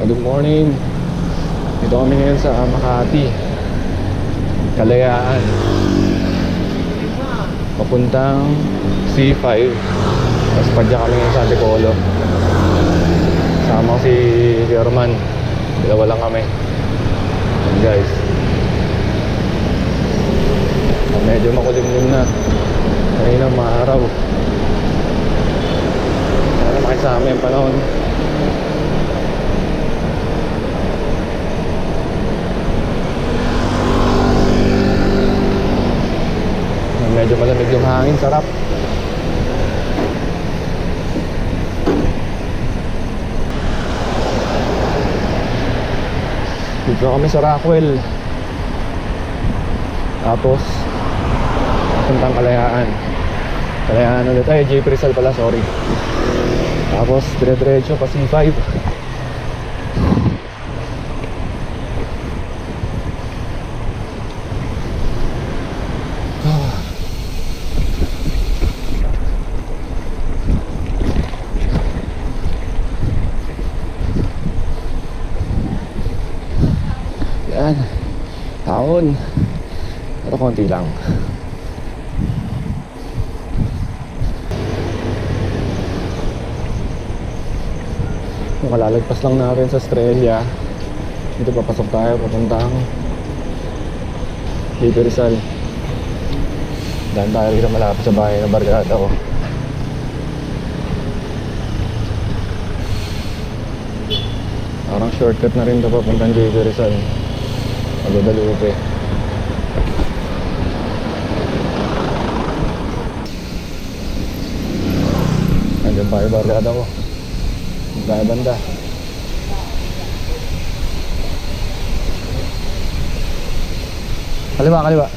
Good morning. Dito kami ngayon sa Makati, Kalayaan, papuntang C5. Tapos padya kami ngayon sa Antipolo. Sama ko si German. Dalawa lang kami. And guys, medyo makulimlim na. Kanina maaraw. Sana makisama yung panahon. Medyo malamig yung hangin, sarap. Dito kami sa Rockwell. Tapos puntang Kalayaan. Kalayaan ulit. Ay, J. Rizal pala, sorry. Tapos dire-diretso pa C5. Yan, taon. Pero konti lang. Malalagpas lang natin sa Estrella. Dito papasok tayo papuntang J. Rizal. Daan tayo rito malapit sa bahay na barkada ko. Parang shortcut na rin ito papuntang J. Rizal. Guadalupe. Nandiyan pa yung barkada ko. Gaya banda. Kaliwa, kaliwa.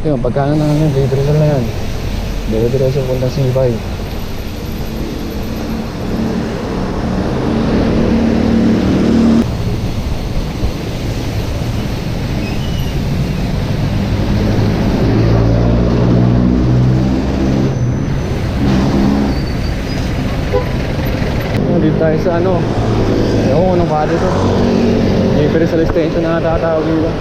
Yung pagkano na lang yan, J. na yan. Dire-diretso punta C5. Dito tayo sa ano, ewan ko nung pa dito, J. Rizal Extension na natatawag dito.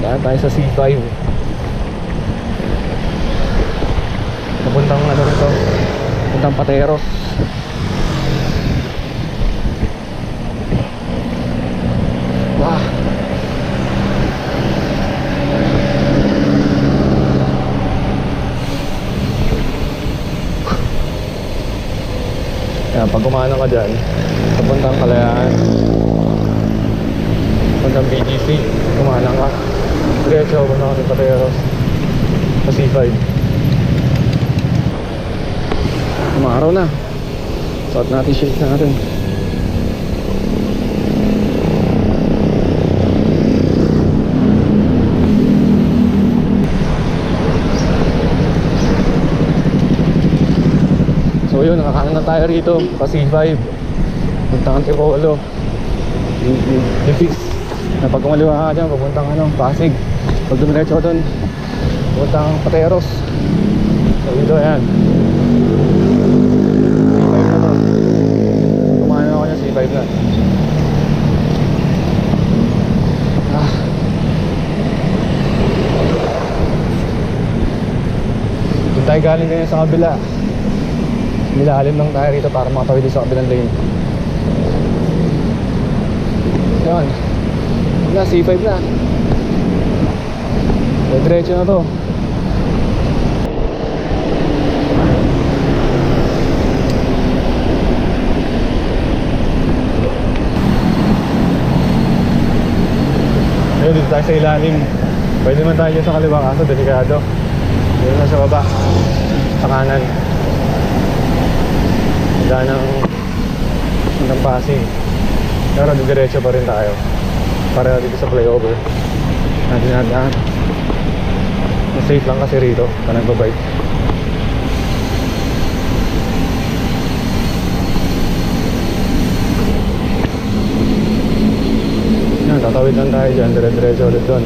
Daan tayo sa C5. Papuntang ano rito, papuntang Pateros. Wah, yan, pag kumano ka dyan, papuntang Kalayaan, papuntang BGC, kumano ka diretso, papuntang ka sa Pateros sa C5. Umaraw na, suot natin shades natin. So yun, nakakanan na tayo rito pa C5 puntang Antipolo. Dipis na pag kumaliwa ka dyan papuntang Pasig. Pag dumiretso doon puntang Pateros. So dito yan C5 na to. Pag kumain ako niya C5 na. Doon tayo galing ganyan sa kabila. Nilalim lang tayo rito para makatawid sa kabilang lane. Yan na, C5 na. Diretso na to. Ayun, dito tayo sa ilalim. Pwede man tayo sa kaliwa kaso delikado. Dito na sa baba, sa kanan. Daan ng Pasig. Pero diretso pa rin tayo para dito sa flyover natin nadaan. Mas safe lang kasi rito pa nagbabike. Yan. Tatawid lang tayo dyan, dire-diretso ulit doon.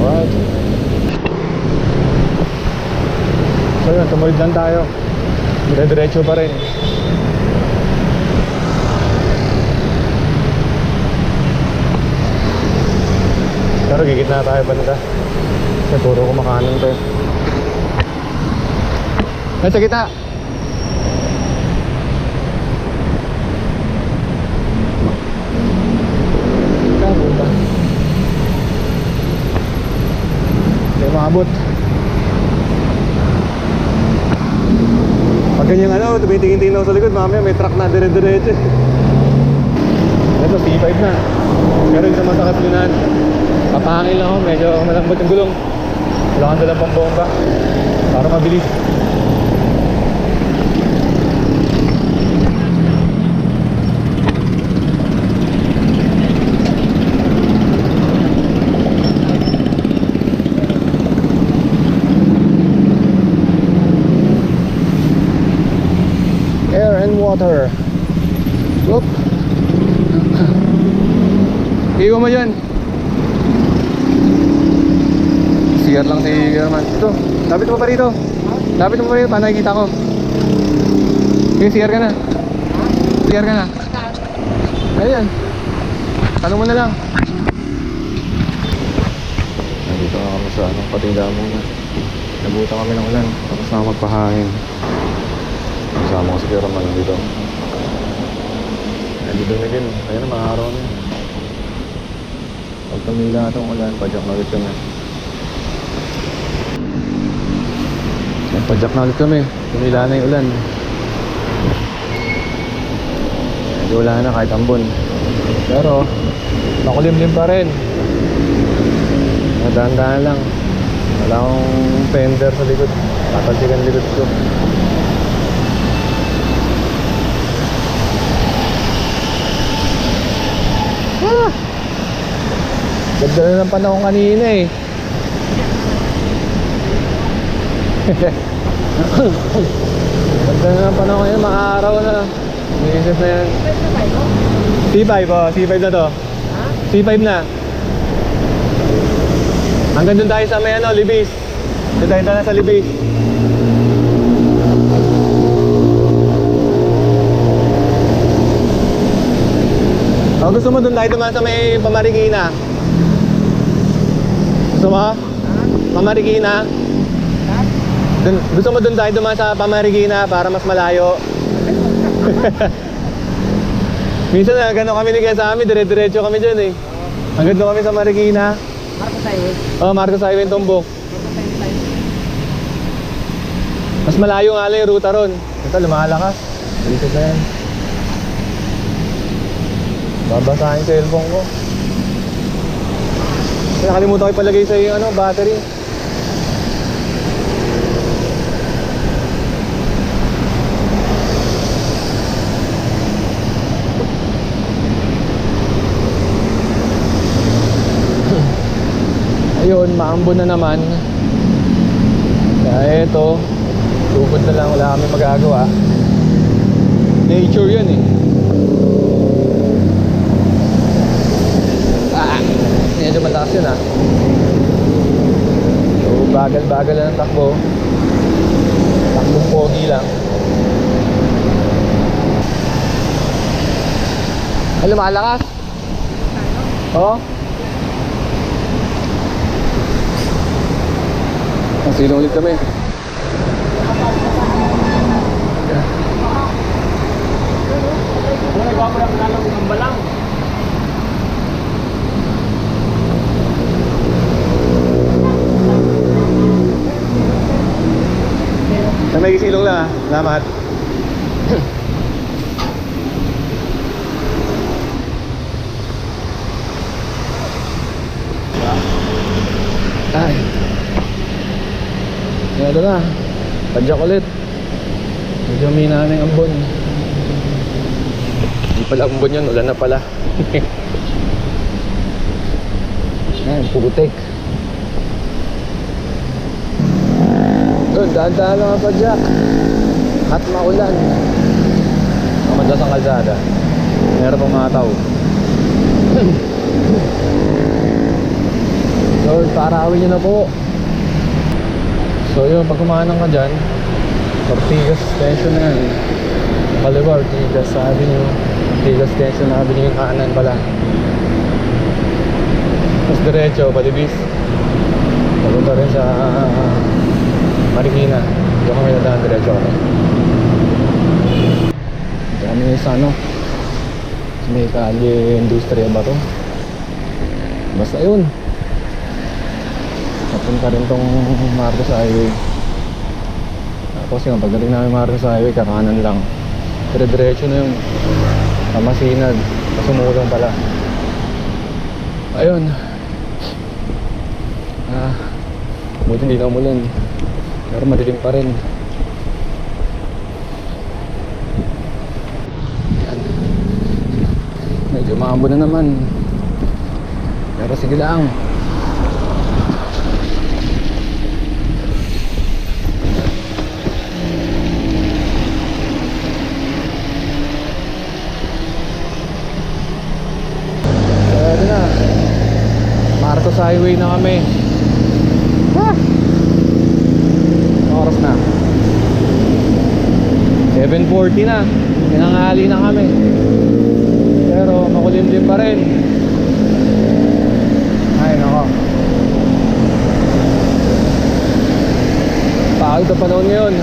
Alright. So yun, tumawid lang tayo. Dire-diretso pa rin. Pero gigit na tayo banda. Kasi puro kumakanan to. Ay, sa gitna! Kapunta. Hindi maabot. Pag ganyang ano, tumitingin-tingin ako sa likod, mamaya may truck na dire-diretso. Ito, C5 na. Pero yung sa matakas lunan, papahangin lang ako, medyo malambot yung gulong. Wala kang dalang pambomba para mabilis. Air and water. Whoop. Iwan mo dyan. CR lang si German. Ito, lapit mo pa rito. Lapit mo pa rito, para nakikita ko. Okay, CR ka na. CR ka na. Ayan. Tanong mo na lang. Nandito na kami sa patinda muna. Nabuta kami ng ulan. Tapos na magpahangin. Kasama ko si German dito. Nandito na din. Ayan na, mga araw na. Pag tumila itong ulan, padyak na ulit kami. Padyak na ulit kami. Tumila na yung ulan. Hindi wala na kahit ambon. Pero makulimlim pa rin. Dahan-dahan lang. Wala akong fender sa likod. Tatalsikan likod ko. Ganda na ng panahon kanina eh. Ganda na ng panahon kanina, mga araw na. Misis na yan. C5 oh, C5 na to. C5 na. Hanggang dun tayo sa may ano, Libis. Dun tayo na sa Libis. O gusto mo dun tayo dumaan sa may Pamarikina? Gusto mo? Pamarikina? Gusto mo dun tayo dumaan sa Pamarikina para mas malayo? Minsan na gano'n kami ni sa amin, dire-diretso kami dyan eh. Hanggang doon kami sa Marikina. Marcos Highway? Oo, Marcos Highway, Tumbok. Mas malayo nga lang yung ruta ron. Ito, lumalakas. Dito na yan. Babasahin yung cellphone ko. Nakalimutan ko ipalagay sa yung ano, battery. Ayun, maambon na naman. Kaya ito, tugod na lang, wala kami magagawa. Nature yun eh. Medyo mataas yun ah. So bagal-bagal lang ang takbo. Takbong pogi lang. Ay, lumalakas. Oo. Ang silong ulit kami. Kung nagawa mo lang nalang ng balang. Na may silong lang ah. Salamat. Ay. Ito na. Padyak ulit. Medyo mina na yung ambon. Hindi pala ambon yun. Ulan na pala. Ayan, pugutik. Doon, daan-daan lang ang padyak. At maulan. Madalas ang kalsada. Meron pang mga tao. Lord, parawin nyo na po. So yun, pag kumanang ka dyan, Ortigas Extension na yan. Kaliwa, Ortigas Avenue, Ortigas Extension Avenue yung kanan pala. Tapos diretso, Balibis. Papunta rin sa Marikina. Diyan kami nadaan diretso kami. Diyan kami sa ano, may kalye industriya ba to? Basta yun. Papunta rin tong Marcos Highway. Tapos yung pagdating namin Marcos Highway, kakanan lang. Pero diretso na yung Pamasinag. Sumulong pala. Ayun. Buti hindi na umulan. Pero madilim pa rin. Yan. Medyo maambo na naman. Pero sige lang. Pwede na. Marcos Highway na kami. Oras na 7:40 na. Tinanghali na kami. Pero makulimlim pa rin. Ay nako, pagod na panahon ngayon.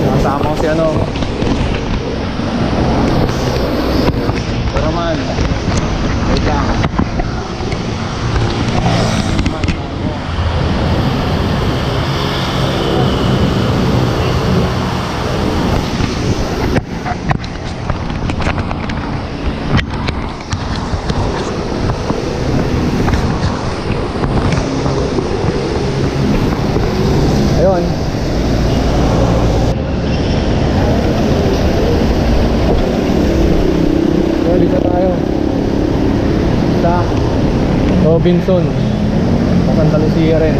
Nakasama ko si ano, pero man, wait lang. Ayun. Ready na tayo sa Robinson, sa Santa Lucia rin.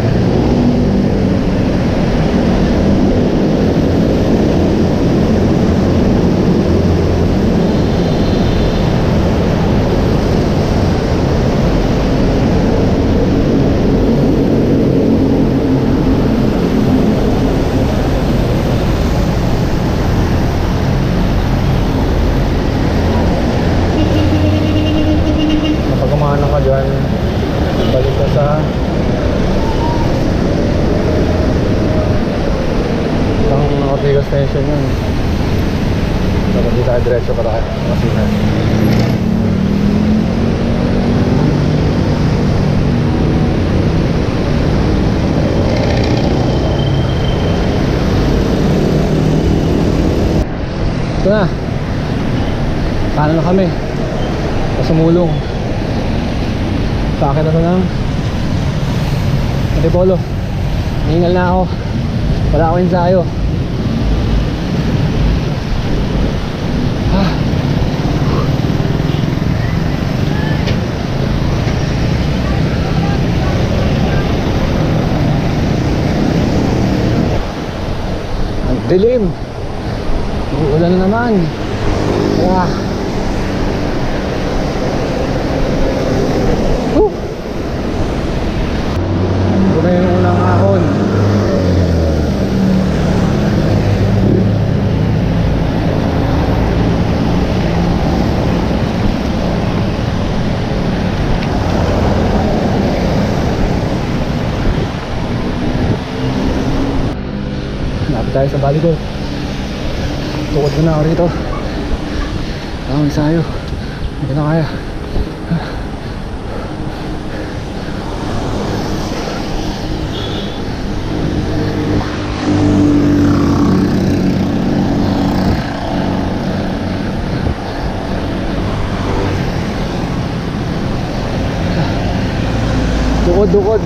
Balik ka sa Ortigas Extension yun. Dapat di tayo diretso para Masinan. Ito na. Kanan na kami. Pasumulong. Sa akin na ito ng Antipolo. Hingal na ako. Wala ako ensayo. Ang dilim. Uulan na naman. Ito na yung unang ahon. Lapit tayo sa Baligor. Tukod na ako rito. Ang ensayo. Hindi na kaya. Dukod.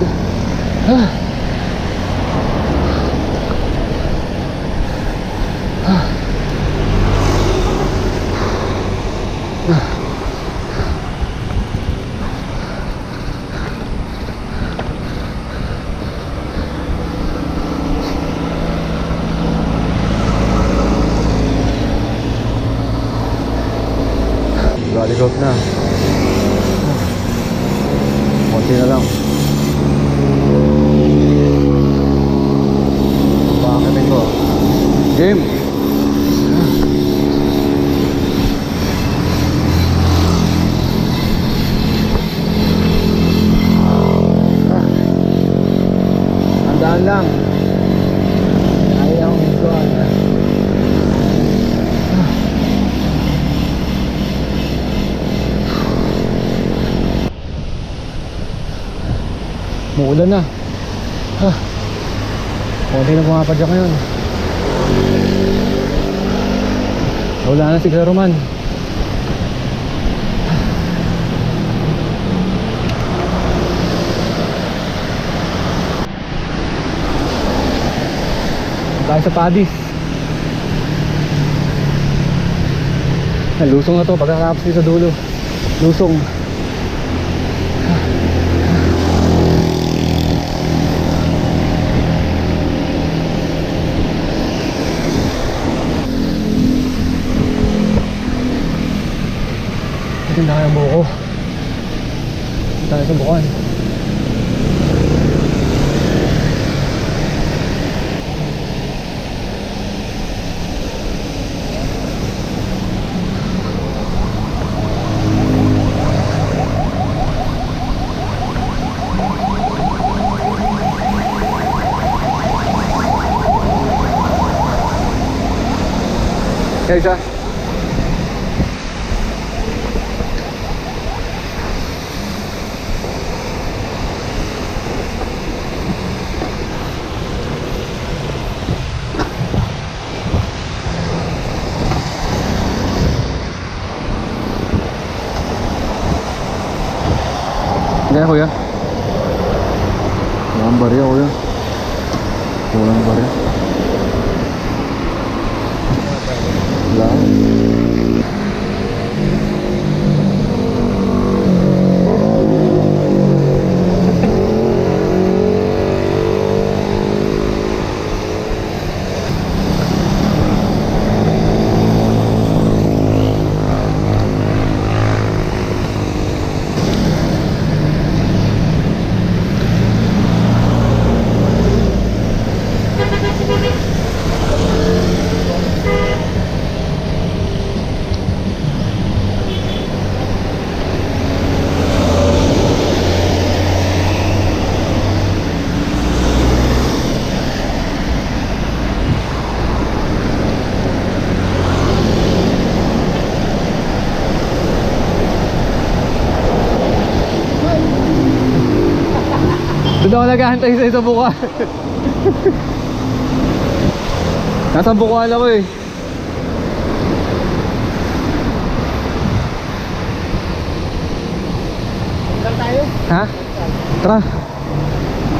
Take off na. Konti na lang. Pakakitin ko. Game! Andaan lang. Ayaw ko. Muulan na. Konti na pumapadyak ngayon. Wala na si Kuya Roman. Tayo sa Padis. Lusong na to pagkakapos sa dulo. Lusong. Ito na kaya buko. Tayo sa bukuan. Hey, isa. Hindi na kuya. Walang barya kuya. Walang barya. Wala. Doon ako naghahantay sa buka. Nasa bukuan ako eh. Saan tayo? Ha? Tara.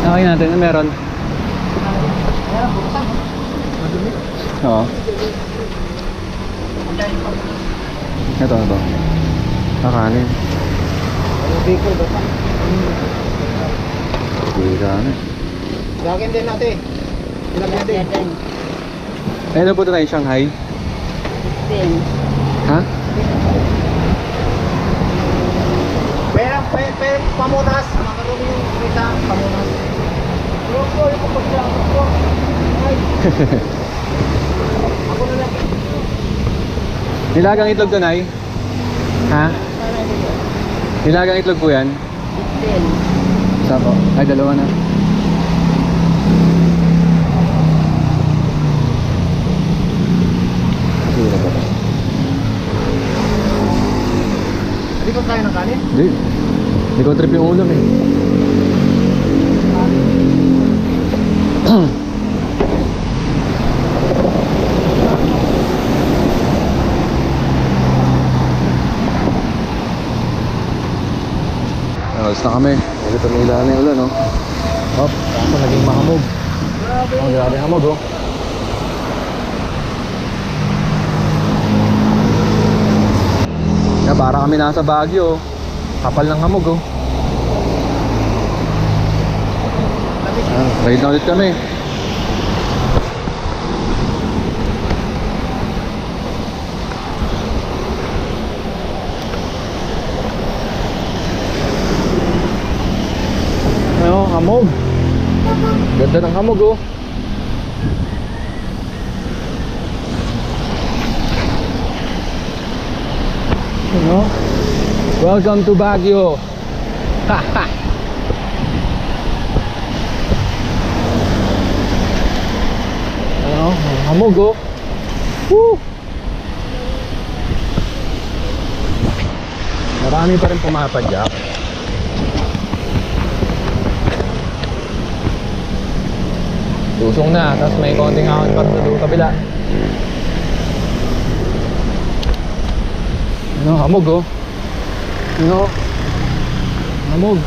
Okay natin, ano meron? Meron po kasama. Madumi. Oo. Ito, ito. Kakanin. Ano bacon ba pa? Kakanin. Lagyan din natin. Lagyan din. Eh, ano po ito tayo? Shanghai? Ha? Pera, pamunas. Makarumi yung kita, pamunas. Loko, yung kapagsa ako. Ay. Ako na lang. Nilagang itlog to, Nay? Ha? Nilagang itlog po yan? Isa po. Ay, dalawa na. Sura ba ito? Hindi ko kaya ng kanin? Hindi. Hindi ko trip yung ulam eh. Alas na kami. Ulit tumila na yung ulan, no? Hop, kaso naging mahamog. Oh, grabe hamog, oh. Kaya para kami nasa Baguio, oh. Kapal ng hamog, oh. Ride na ulit kami. Ganda ng hamog oh. Ano? Welcome to Baguio. Haha. Ano? Ang hamog oh. Woo! Marami pa rin pumapadyak. Lusong na, tapos may konting ahon pa sa kabila. Ano, hamog oh. Ano? Hamog.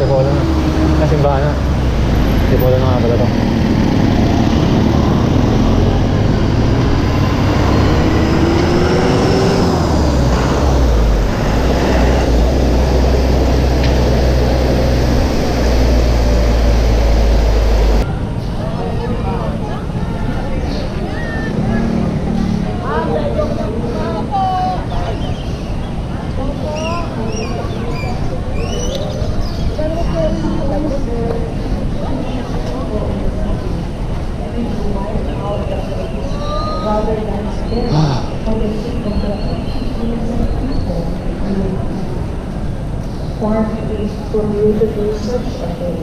Tipolo na. Simbahan na. Tipolo na nga pala to. Form is for you to do such a thing,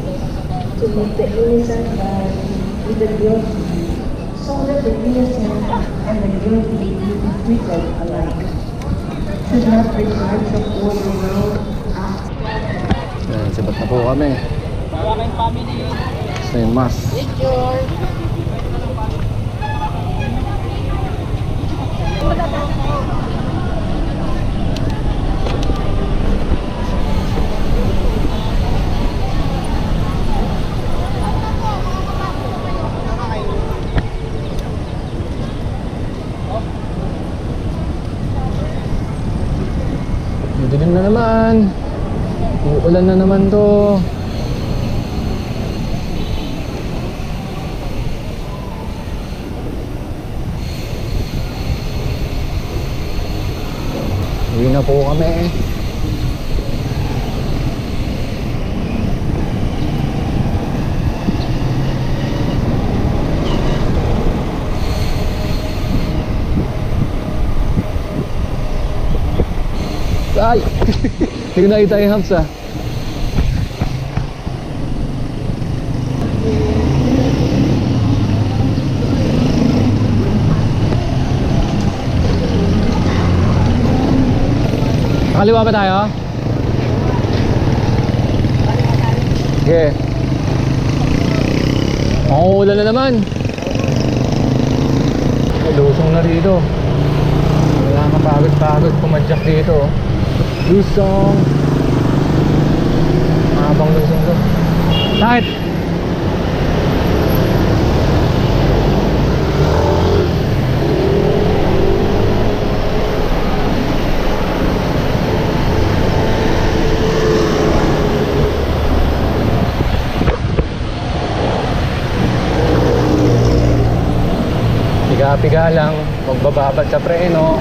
to make the innocent man with the guilty, so that the innocent and the guilty will be treated alike. Should not regard the poor world as Yan, sibat na po kami. Gusto yung mas. Dilim na naman. Uulan na naman to. Uwi na po kami. Ay! Hindi ko nakita yung humps ah. Nakaliwa ba tayo? Sige. Ulan na naman. Lusong na rito. Wala kang pagod-pagod pumadyak dito. Lusong. Mahabang lusong to. Sakit. Piga-piga lang, magbababad sa preno.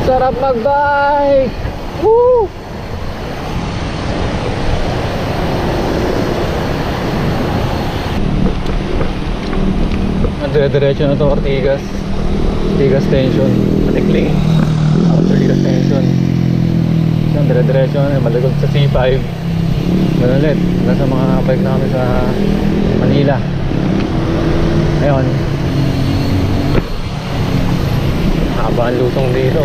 Sarap mag-bike! Woo! Dire-diretso na to, Ortigas. Ortigas Tension. Patikling. Ortigas Tension. Yan, dire-diretso na, malagod sa C5. Ganun ulit, nasa mga bike na kami sa Manila. Ngayon, haba ang lusong dito.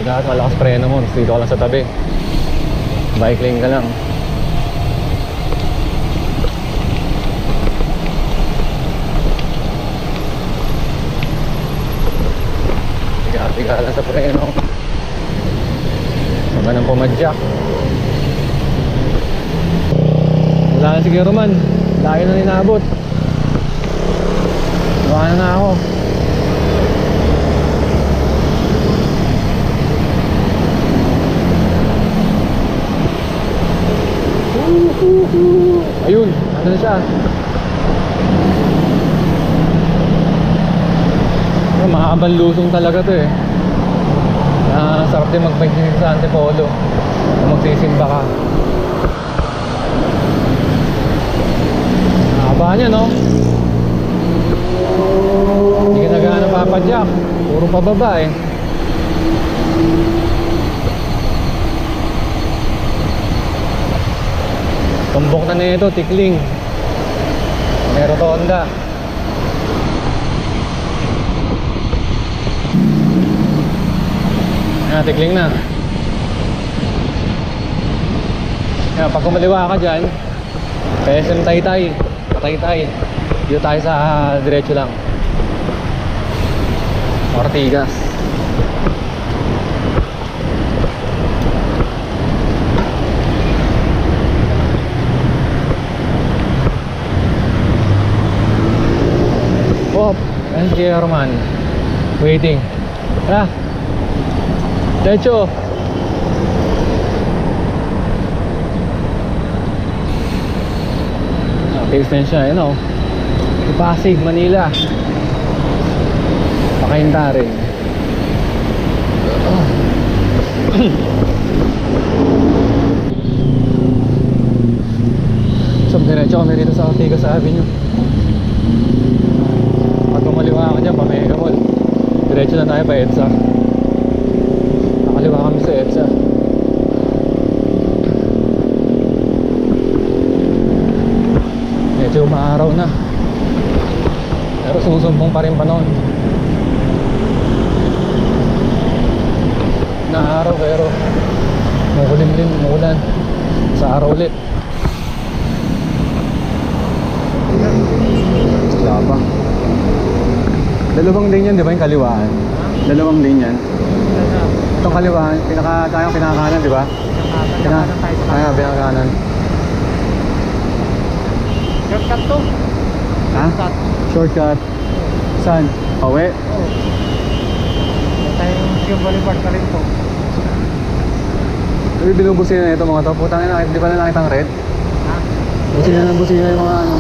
Lahat malakas preno mo, dito ka lang sa tabi. Bike lane ka lang. Tiga lang sa preno. Huwag ka nang pumadyak. Wala na si Kuya Roman. Layo na ninabot. Iwanan na ako. Ayun, ano na siya. Mahabang lusong talaga to eh. Sarap din mag-bike din sa Antipolo kung magsisimba ka. Haba niya, no? Hindi ka nagana papadyak. Puro pababa eh. Tumbok na nito, tikling. May rotonda. Tikling na. Yan, pag kumaliwa ka dyan, PSM Taytay, Taytay. Dito tayo sa diretso lang. Ortigas. Oh, ayan si Roman. Waiting. Tara. Diretso. Extension, yun o. Pasig, Manila. Pakainta rin. So, diretso kami rito sa Ortigas Avenue. Pag kumaliwa ka dyan, Pamega Mall. Diretso na tayo pa EDSA. Nakaliwa kami sa EDSA. Medyo maaraw na. Pero susumbong pa rin panahon. Naaraw pero makulimlim, umuulan. Sa araw ulit. Wala pa. Dalawang lane yan, di ba yung kaliwaan? Dalawang lane yan. Itong kaliwaan, tayong pinakakanan, di ba? Pinakakanan. Shortcut to. Ha? Shortcut. Saan? Pauwi? Oo. Tayong yung Boulevard ka rin to. Uy, binubusin na ito mga to. Putang ina, di ba na nakitang red? Ha? Busina ng busina yung mga ano.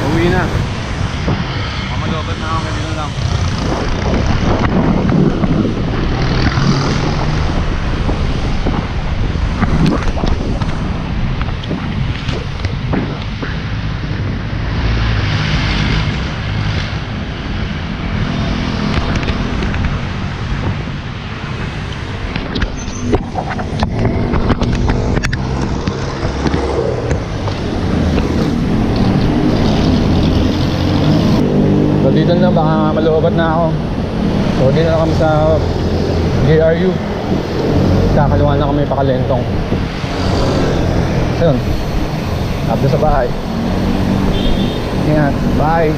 Uwi na. Mamalobat na ako kanina lang. So dito na, baka maloobat na ako. So dito na kami sa GRU. Kakaluan na kami pakalentong. So yun, abdo sa bahay. Ingat, bye.